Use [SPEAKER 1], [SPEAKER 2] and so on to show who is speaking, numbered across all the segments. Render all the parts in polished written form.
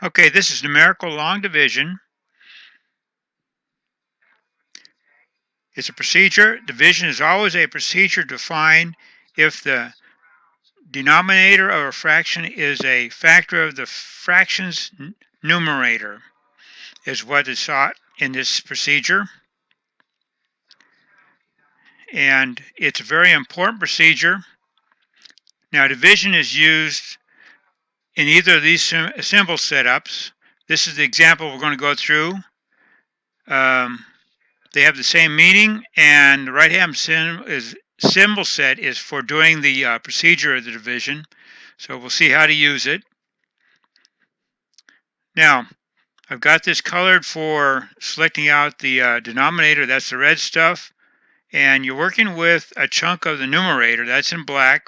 [SPEAKER 1] Okay, this is numerical long division. It's a procedure. Division is always a procedure to find if the denominator of a fraction is a factor of the fraction's numerator, is what is sought in this procedure. And it's a very important procedure. Now, division is used in either of these symbol setups. This is the example we're going to go through. They have the same meaning, and the right-hand symbol set is for doing the procedure of the division. So we'll see how to use it. Now, I've got this colored for selecting out the denominator. That's the red stuff. And you're working with a chunk of the numerator. That's in black.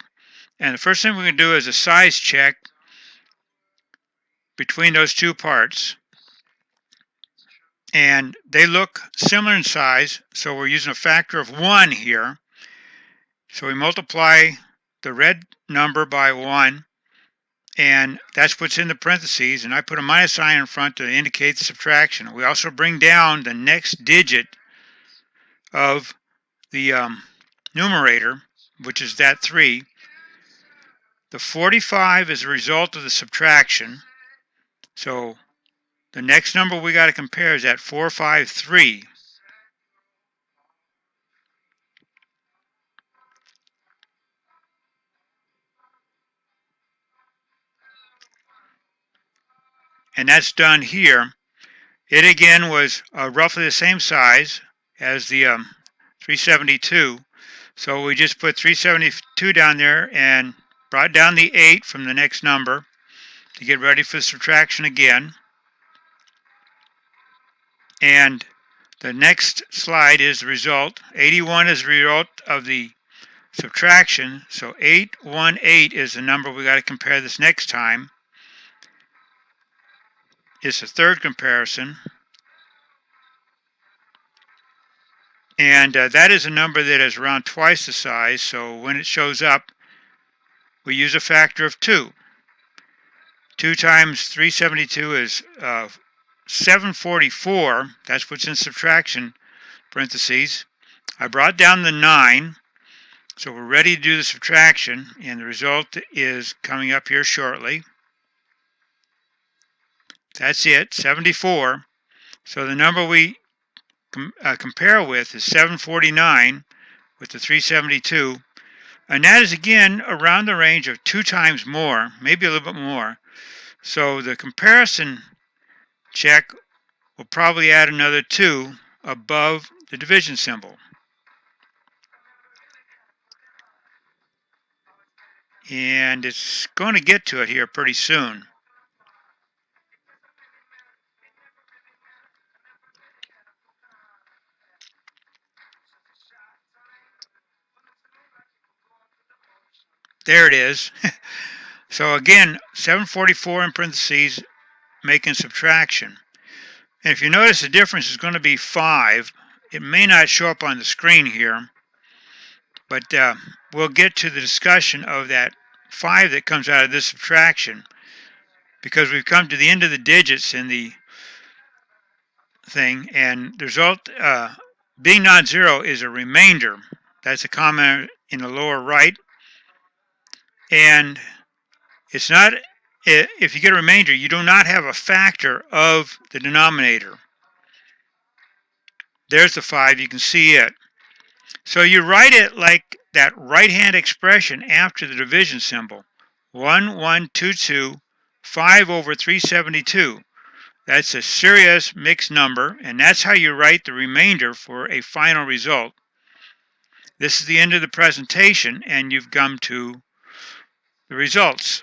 [SPEAKER 1] And the first thing we're going to do is a size check between those two parts. And they look similar in size, so we're using a factor of 1 here. So we multiply the red number by 1, and that's what's in the parentheses, and I put a minus sign in front to indicate the subtraction. We also bring down the next digit of the numerator, which is that 3. The 45 is a result of the subtraction, so the next number we got to compare is that 453. And that's done here. It again was roughly the same size as the 372. So we just put 372 down there and brought down the 8 from the next number to get ready for the subtraction again. And the next slide is the result. 81 is the result of the subtraction. So 818 is the number we got to compare this next time. It's the third comparison. And that is a number that is around twice the size. So when it shows up, we use a factor of 2. 2 times 372 is 744. That's what's in subtraction parentheses. I brought down the 9. So we're ready to do the subtraction. And the result is coming up here shortly. That's it, 74. So the number we compare with is 749 with the 372. And that is, again, around the range of 2 times more, maybe a little bit more. So the comparison check will probably add another 2 above the division symbol. And it's going to get to it here pretty soon. There it is. So again, 744 in parentheses, making subtraction. And if you notice, the difference is going to be 5. It may not show up on the screen here, but we'll get to the discussion of that 5 that comes out of this subtraction, because we've come to the end of the digits in the thing, and the result being non-zero is a remainder. That's a comment in the lower right. And it's not, if you get a remainder, you do not have a factor of the denominator. There's the 5, you can see it. So you write it like that right-hand expression after the division symbol. 1122, 5 over 372. That's a serious mixed number, and that's how you write the remainder for a final result. This is the end of the presentation, and you've come to the results.